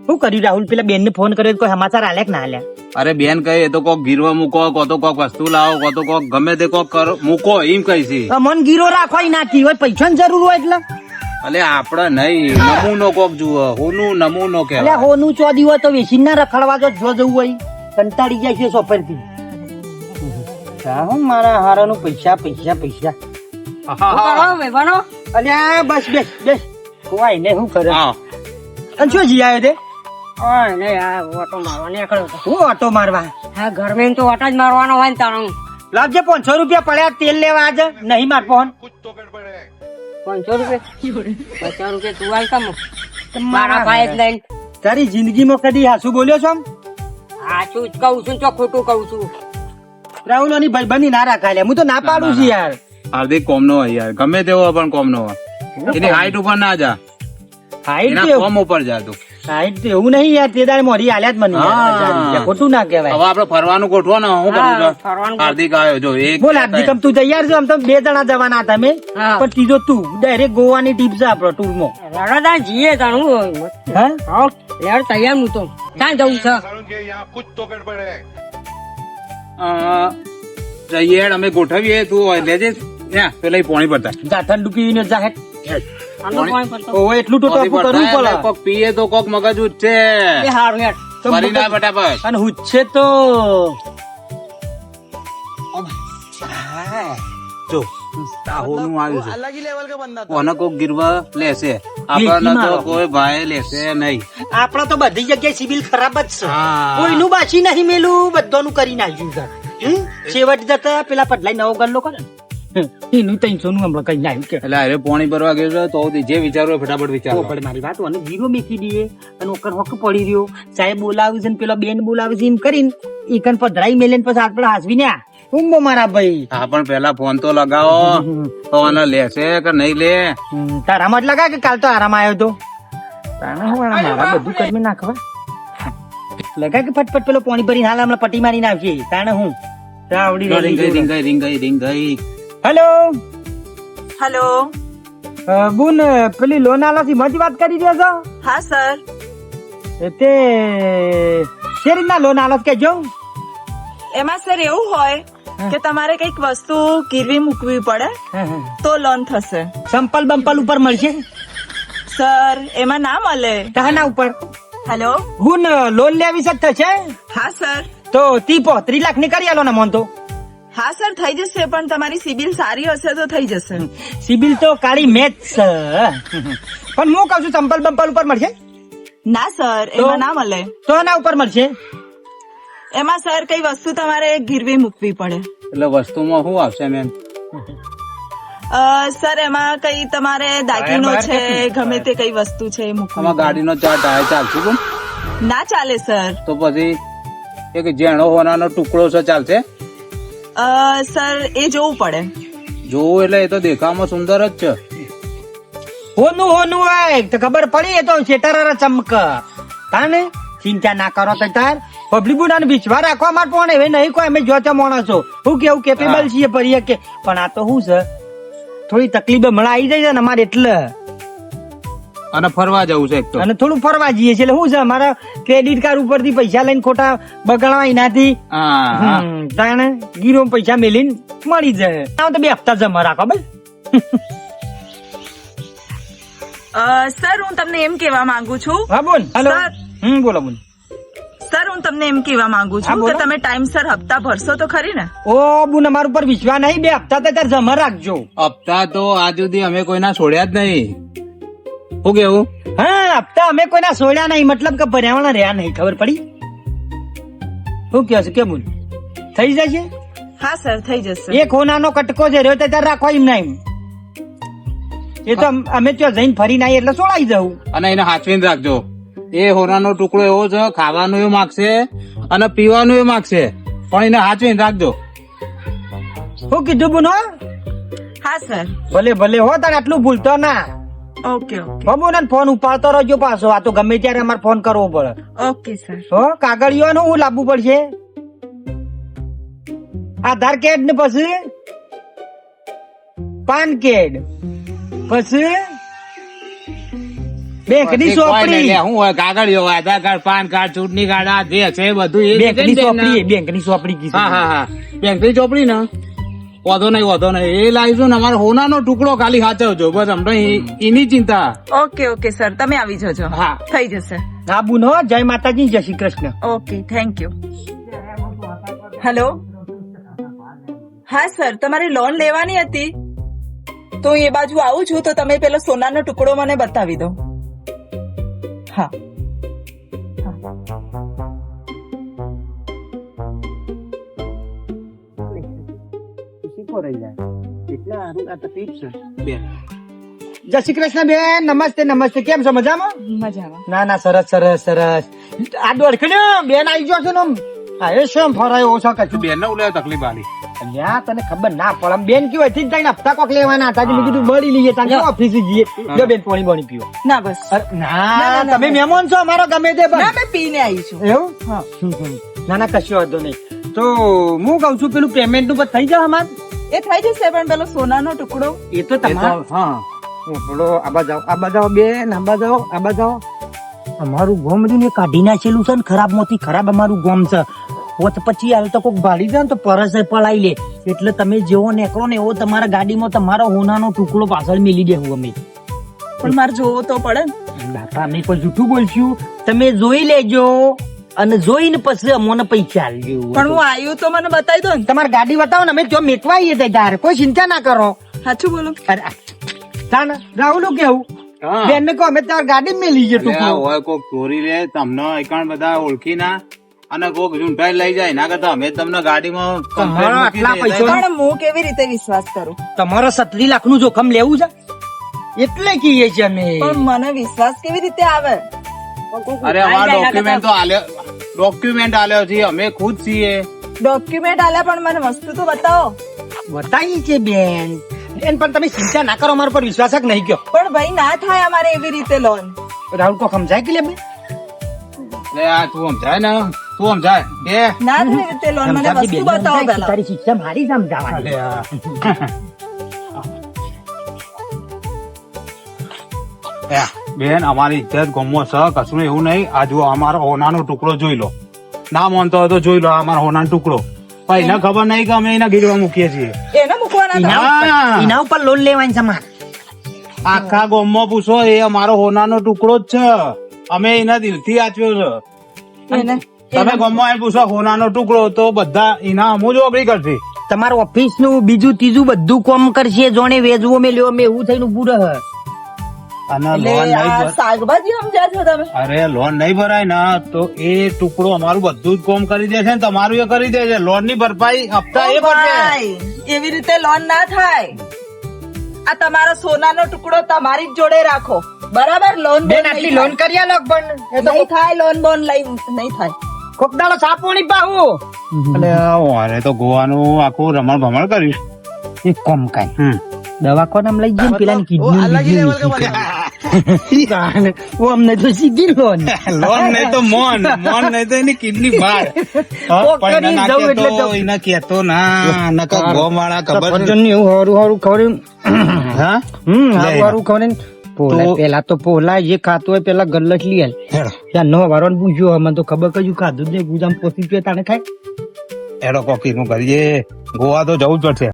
શું કર્યું રાહુલ? પેલા બેન ને ફોન કર્યો કોઈ સમાચાર આલ્યા કે ના આલ્યા? અરે બેન કહે એ તો કોક ગીરવા મૂકો, કો તો કોક વસ્તુ લાવો, કો તો કોક ગમે તે કોક મૂકો એમ કહી છે. મન ગીરો રાખવા નાખી હોય, પૈસાની જરૂર હોય એટલે. અલે આપડે નહીં, નમૂનો કોક જુઓ. હોનું નમૂનો એટલે કહેવાય. હોનું ચોદી હોય તો વેચી ના રખડવા જો જવું હોય. કંટાળી જાય છે સોફર થી. મારા હારાનું પૈસા પૈસા પૈસા. અલ્યા બસ બેસ બેસ. કોઈ ને શું કરે? હા. અને શું જી આવ્યો તે? ઓટો મારવા નીકળ્યો હતો. હું ઓટો મારવા? હા, ઘરમાં તો ઓટો જ મારવાનો હોય ને તાણ. લાવજે 500 રૂપિયા પડ્યા તેલ લેવા આજે. નહીં માર ફોન. 500 રૂપિયા 50 રૂપિયા તું આય કમ મારા ભાઈ જ લઈને. તારી જિંદગીમાં કદી હાસુ બોલ્યો છો? સાચું જ કહું છું, ચો ખોટું કહું છું. રાહુલ ની ભાઈ ના રાખાય. હું તો ના પાડું છું યાર. હાર્દિક કોમનો હોય યાર, ગમે તેવો હોય પણ કોમનો હોય. એની હાઈટ ઉપર ના જા, હાઈટ એના કોમ ઉપર જા તું. હાઈટ તો એવું નહીં યાર. તે દાડે મોરી આલ્યા જ મને. હા. ખોટું ના કહેવાય. હવે આપડે ફરવાનું ગોઠવો ને. હું કરું છું? ફરવાનું હાર્દિક આવ્યો જો એક બોલ હાર્દિકમ તું તૈયાર છો? આમ તો 2 જણા જવાના હતા મેં, હા. પણ ત્રીજો તું. ડાયરેક્ટ ગોવાની ટીપ છે આપડો ટૂર માં. રડતા જીએ તાણું. હા યાર તૈયાર નું તો ક્યાં જવું છે? જઈએ અમે ગોઠવીએ, તું લેજે ત્યાં પેલા ઈ પોણી પડતા. જાઠન ડૂબીને જાહેર. આનું કોઈ પડતો. ઓય એટલું તો ટોપું કરવું પડે. કોક પીએ તો કોક મગજ ઉઠશે. એ હારું યાર. તો ફરી ના ફટાફટ. અને હુચ્છે તો જો તાહોનું આવ્યું છે. કોને કોક ગીરવા લેશે, આપણને તો કોઈ ભાઈ લેશે નહીં. આપડે તો બધી જગ્યાએ સિવિલ ખરાબ જ છે. હા. કોઈનું બાકી નહીં મેલું, બધાનું કરી નાખ્યું છે. છેવટ જતા પેલા પટલાઈ નવો ગલ્લો કરે ને, એનું 300 નું હમણાં કઈ નાખ્યું કે. એટલે અરે પોણી ભરવા ગયો છે તો જે વિચારવું હોય ફટાફટ વિચારો. તો પડે મારી વાત. અને ગીરો મેકી દઈએ અને ઓકર હોક પડી રહ્યો. સાહેબ બોલાવ્યું છે ને પેલો બેન બોલાવે છે એમ કરીને એકન પધરાઈ મેલે ને પછી આપણે હાસવી ને ઊંઘો મારા ભાઈ. હા પણ પેલા ફોન તો લગાવો તો આને લેશે કે નહીં લે. તારામાં જ લગા કે કાલ તો આરામ આવ્યો તો મારા બધું કર્મી નાખવા લગા કે ફટફટ પેલો પાણી ભરીને હાલ હમણાં પટ્ટી મારી નાખીએ. તાણે હું રીંગાઈ. Hello hello. બુન પેલી લોનાલા થી મજ વાત કરી રહ્યા છો? હા સર. તે શેર ના લોનાલા કેજો. એમાં સર એવું હોય કે તમારે કઈક વસ્તુ ગીરવી મૂકવી પડે તો લોન થશે. સંપલ બંપલ ઉપર મળશે સર એમાં ના મળે. તાના ઉપર. હેલો. બુન લોન લેવી શકતા છે હા સર. તો 30-35 લાખ ની કરી આલો ને મોન તો. હા સર થઈ જશે, પણ તમારી સિબિલ સારી હશે તો થઈ જશે. સિબિલ તો કાળી મેચ છે. પણ હું કઉ છું સંપલ બંપલ ઉપર મળશે? ના સર એમાં ના મળે. તો ના ઉપર મળશે? એમાં સર કઈ વસ્તુ તમારે ગીરવી મૂકવી પડે. એટલે વસ્તુમાં શું આવશે મેમ? સર એમાં કઈ તમારે દાગીનો છે, ગમે તે કઈ વસ્તુ છે એ મૂકવી. આમાં ગાડીનો 4 ટાયર ચાલશે પણ ના ચાલે સર. તો પછી એક જેણો હોનાનો ટુકડો છે ચાલશે? સર એ જોવું પડે. જોવું એટલે એ તો દેખાવામાં સુંદર જ છે. હોનું હોય તો ખબર પડી. એ તો શેટરા ચમક. તાને ચિંતા ના કરો તો તાર પબ્લિક બુડાને વિશ્વાસ રાખવા માટે પણ હવે નહીં કોઈ અમે જોતા માણસો હું કેવું કેપેબલ છીએ પડીએ કે. પણ આ તો શું છે થોડી તકલીફ હમણાં આવી જાય છે ને અમારે એટલે. અને ફરવા જવું છે એક તો. અને થોડું ફરવા જઈએ છે એટલે શું છે અમારા ક્રેડિટ કાર્ડ ઉપરથી પૈસા લઈને ખોટા બગાડવા એનાથી હા તાણે ગીરો પૈસા મેલીને મળી જાય. આમ તો 2 હપ્તા જમા રાખો બસ. સર હું તમને એમ કેવા માંગુ છું. હા બોલ. હેલો. સર. બોલો બોલ. સર હું તમને એમ કેવા માંગુ હા, છું બોલો. કે તમે ટાઈમસર હપ્તા ભરશો તો ખરી ને. ઓ બુન અમારા ઉપર વિશ્વાસ નહીં. 2 હપ્તા તો તાર જમા રાખજો. હપ્તા તો આજ સુધી અમે કોઈના છોડ્યા જ નહીં. શું કેવું? હા હપ્તા અમે કોઈના છોડ્યા નહીં. મતલબ કે ભર્યાવાના રહ્યા નહીં. ખબર પડી? શું કહો છો કે બોલ? થઈ જશે? હા સર થઈ જશે. એક હોનાનો કટકો છે રહ્યો તો તાર રાખો એમ નહીં. એ તો અમે ત્યાં જઈને ફરી ના એટલે સોળાઈ જવું. અને એને હાચવીને રાખજો. એ હોનાનો ટુકડો એવો છે, ખાવાનું એ માગશે અને પીવાનું એ માગશે, પણ એને હાચવીને રાખજો. શું કીધું બોનો? હા સર. ભલે ભલે હો તારે આટલું ભૂલતો ના. ઓકે ઓકે હો બોન ફોન ઉપાડતો રહેજો પાછો. આ તો ગમે ત્યારે અમારે ફોન કરવો પડે. Okay sir. હો કાગળિયો નું હું લાવવું પડશે? આધાર કાર્ડ ને પછી પાન કાર્ડ પછી બેંકની પછી કોઈ નહીં લે, ચોપડી શું હોય કાગળિયો હોય, આધાર કાર્ડ, પાન કાર્ડ, ચૂંટણી કાર્ડ, આ જે છે એ બધું એ બેંકની રીતે જ ચોપડી બેન. બેંકની ચોપડી કીધું. હા હા હા બેંકની ચોપડી ને વાંધો નહીં એ લાવીશું ને અમારો હોનાનો ટુકડો ખાલી સાચવજો બસ અમને એની ચિંતા. ઓકે ઓકે સર તમે આવી જજો હા. થઈ જશે. હા બુનો, જય માતાજી, જય Shri Krishna. Okay thank you. Hello હા સર તમારે લોન લેવાની હતી તો હું એ બાજુ આવું છું તો તમે પેલો સોનાનો ટુકડો મને બતાવી દો. હા જય શ્રી કૃષ્ણ બેન, નમસ્તે નમસ્તે, કેમ છો, મજામાં? મજામાં. ના ના, સરસ સરસ સરસ. આ દોડખણ્યો બેન આવી ગયો છે ને આમ. હા એ શું ફરાયો ઓછો કશું. બેન ને ઉલે તકલીફ આલી. અલ્યા તને ખબર ના પડે આમ બેન કેવું હતી તઈને હપ્તા કોક લેવાના હતા મેં કીધું મળી લઈએ તાને ઓફિસે જઈએ. જો બેન પાણી બોણી પીવો. ના બસ અરે, ના તમે મહેમાન છો અમારો ગમે તે ના પણ મેં પીને આવી છું. એવું હા ના ના કશું વાંધો નહીં. તો હું કઉ છું પેલું પેમેન્ટ નું થઈ જાય અમાર એ થઈ જશે પણ પેલો સોનાનો ટુકડો એ તો તમારો હા બોલો આબા જાઓ બેન આબા જાઓ. અમારું ગોમ ને કાઢી નાખેલું છે ને ખરાબ માંથી ખરાબ અમારું ગોમ છે. પોત પછી હાલ તો કોક ભાડી જાય ને તો પરસે પલાઈ લે એટલે તમે જેવો નીકળો ને એવો તમારા ગાડીમાં તમારો હોનાનો ટુકડો પાછળ મેલી દેવું અમે. પણ મારે જોવો તો પડે ને. બાપા અમે કોઈ જૂઠું બોલશું તમે જોઈ લેજો અને જોઈને પછી અમોને પૈસા આલજો. પણ હું આવ્યું તો મને બતાવી દો ને. તમારી ગાડી બતાવો ને અમે જો મેકવાઈએ તૈયાર કોઈ ચિંતા ના કરો. સાચું બોલો. અરે તાન રાહુલ કેવું હા. બેન ને કહો અમે તાર ગાડી મેં લઈએ અલ્યા, ટુકડો. હોય કોક ચોરી લે તમને એકણ બધા ઓળખી ના અને કોક ઝૂંટાઈ લઈ જાય ના કરતા અમે તમને ગાડીમાં તમારો આટલા complaint મૂકી પૈસા- દઈએ. પણ હું કેવી રીતે વિશ્વાસ કરું. તમારો 37 લાખ નું જોખમ લેવું છે એટલે કહીએ છીએ અમે. પણ મને વિશ્વાસ કેવી રીતે આવે. અરે અમારા ડોક્યુમેન્ટ આલ્યો છે અમે ખુદ છીએ. ડોક્યુમેન્ટ આલ્યા પણ મને વસ્તુ તો બતાવો. બતાવીએ છીએ બેન બેન પણ તમે ચિંતા ના કરો અમારા પર વિશ્વાસ જ નહીં કયો. પણ ભાઈ ના થાય અમારે એવી રીતે લોન. રાહુલ કો સમજાય કે લે બે લે આ તું સમજાય ને તું સમજાય કે ના થાય એવી રીતે લોન મને સમજાવતી વસ્તુ બેન, બતાવો સમજાય. પેલા. તારી શિક્ષા મારી સમજાવવાની. બેન અમારી ઇજ્જત ગમો છે કશું એવું નહીં. આ જુઓ અમારો હોનાનો ટુકડો જોઈ લો. ના માનતો હોય તો જોઈ લો આ અમારો હોનાનો ટુકડો. પણ એને ખબર નહીં કે અમે એના ગીરવા મૂકીએ છીએ. એને મૂકવાના હતા. હા. એના ઉપર લોન લેવાની છે મારે. આખા ગામમાં પૂછો એ અમારો હોનાનો ટુકડો જ છે. અમે એના દિલથી આચવ્યો છે. એને તમે ગામમાં આવીને પૂછો હોનાનો ટુકડો તો બધા એના અમુ જ ઓગળી કરશે. તમારું ઓફિસ નું બીજું ત્રીજું બધું કામ કરશે જોણે વેચવો મેં લેવો મેં એવું થઈને ઉભું રહે. અને એટલે લોન નહીં આ ભર- શાકભાજી સમજ્યા છો તમે. અરે લોન નહીં ભરાય ને તો એ ટુકડો અમારું બધું જ કામ કરી દે છે ને તમારું એ કરી દે છે. લોન ની ભરપાઈ હપ્તા એ ઓ ભરશે. ભાઈ, એવી રીતે લોન ના થાય. આ તમારો સોનાનો ટુકડો તમારી જ જોડે રાખો બરાબર. લોન બેન આટલી લોન કરી આલો પણ એ તો નહીં થાય. લોન બોન લઈ નહીં થાય. કોક દાડો સાપોણી પાહું. અરે તો ગોવાનું આખું રમણ ભમણ કર્યું. એક કોમ કાય હમ. દવા કોણ આમ લઈ જાય પેલા ની કિડની ઓ અમને તો સીધી લોન લોન નહીં તો મોન નહીં તો એની કિડની બહાર. કોક પણ કરી એના જવું એટલે કહેતો, તો- એના કહેતો ના નકર ગોમ વાળા ખબર છે. સફરજન ની હારું હારું ખવડાવ્યું. હા હારું લે હારું ખવડાવ્યું. તો- પેલા તો પોલા જે ખાતો હોય પેલા ગલ્લસ લઈ આલ. ત્યાં નો વારો પૂછ્યો મને તો ખબર કયું ખાધું જ નહીં ગુજામ પોતી તાને ખાય. એડો કોકી નું કરીએ ગોવા તો જવું જ પડશે.